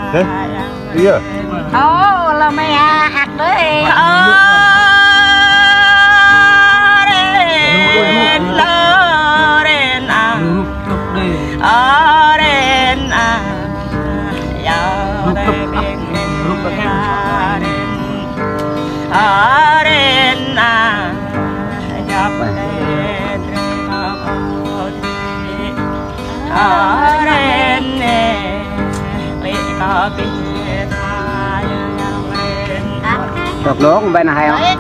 Iya. Oh, là mày hạt đấy. Được luôn bên này không? Hãy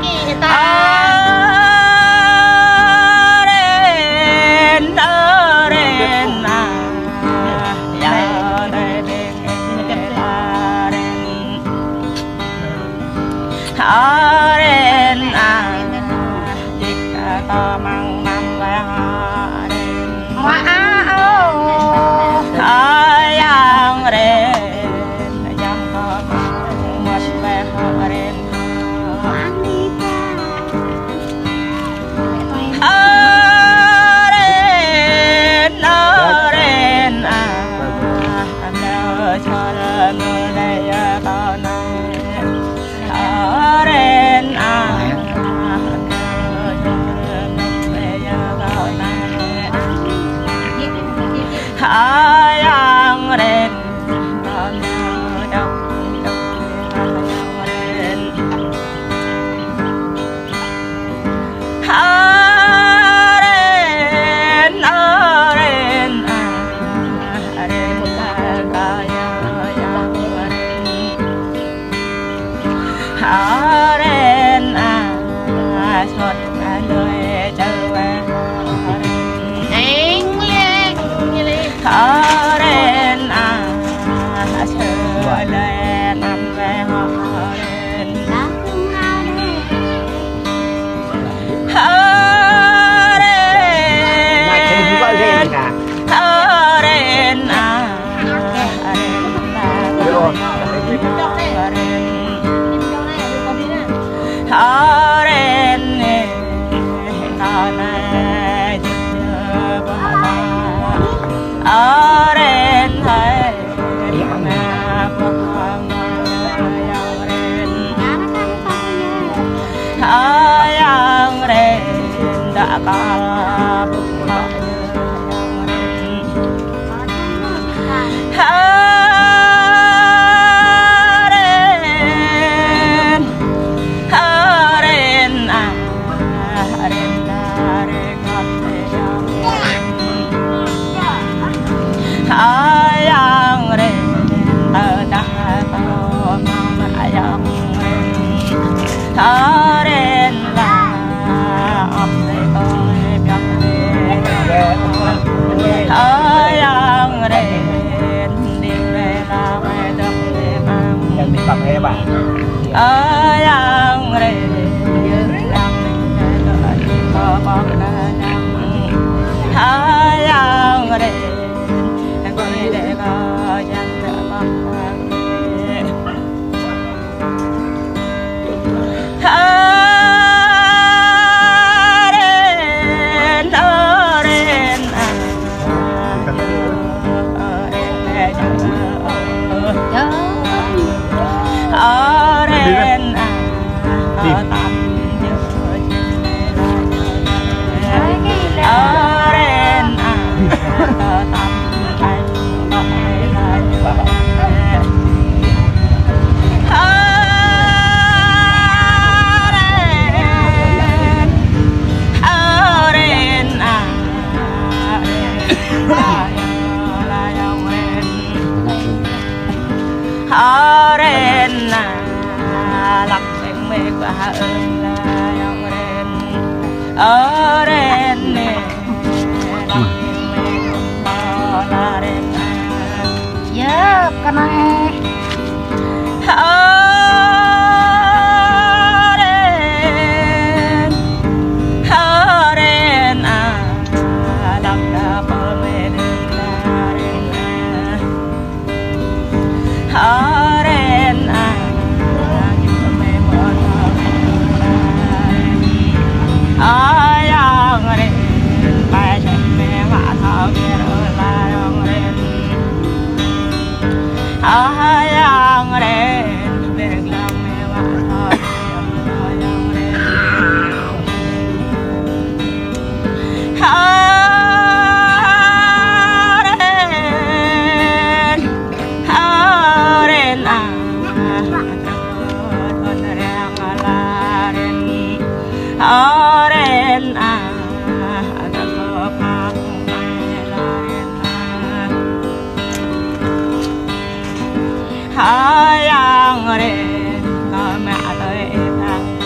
hai yang đến có mẹ tới thằng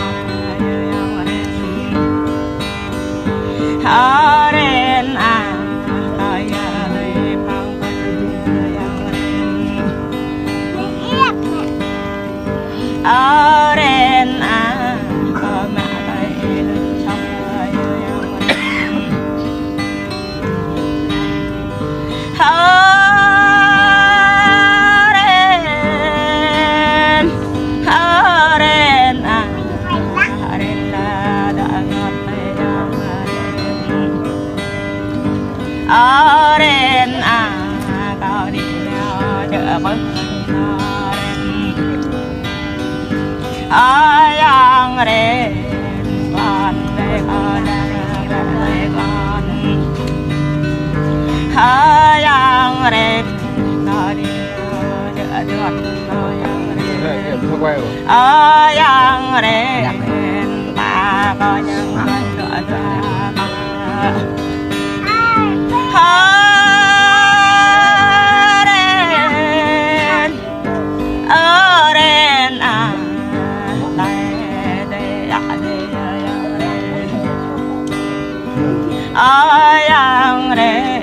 yang đến hai đến à hai tới thằng yang đến ở đến à có mẹ tới trong yang đến ở đến à có đi nào chợ bớt ở yang đến con đây con đây con ở yang đến có đi nào chợ chợ ở yang đến ta có những con chợ chợ yang đến yang đến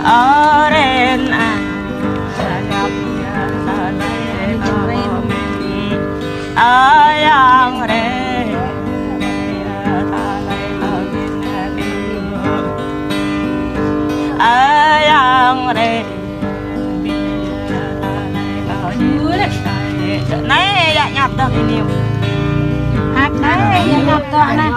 ở đến à gặp ta đây có mình ở yang đến ta đây có mình ở yang đến ta đây có nhiều này dạ nhập được nhiều hát đấy nhập được này